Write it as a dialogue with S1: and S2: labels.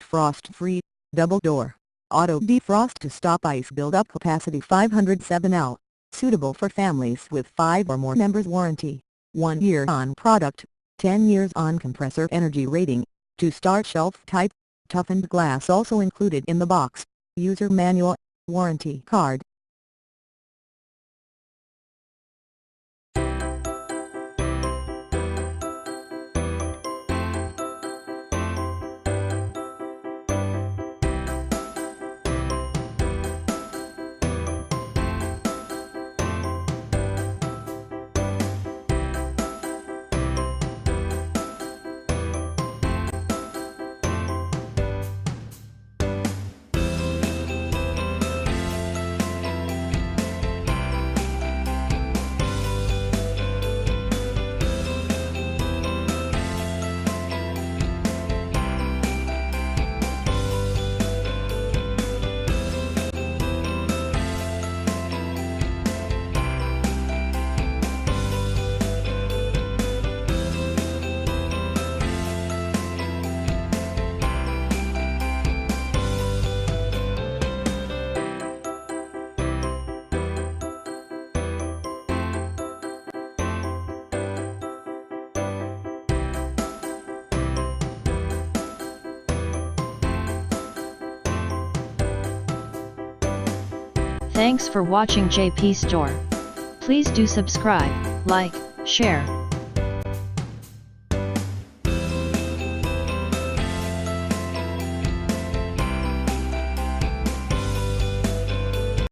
S1: frost-free, double-door, auto defrost to stop ice buildup, capacity 507 L, suitable for families with 5 or more members. Warranty, 1 year on product, 10 years on compressor. Energy rating, 2-star. Shelf type, toughened glass also included in the box. User manual, warranty card.
S2: Thanks for watching JP Store. Please do subscribe, like, share,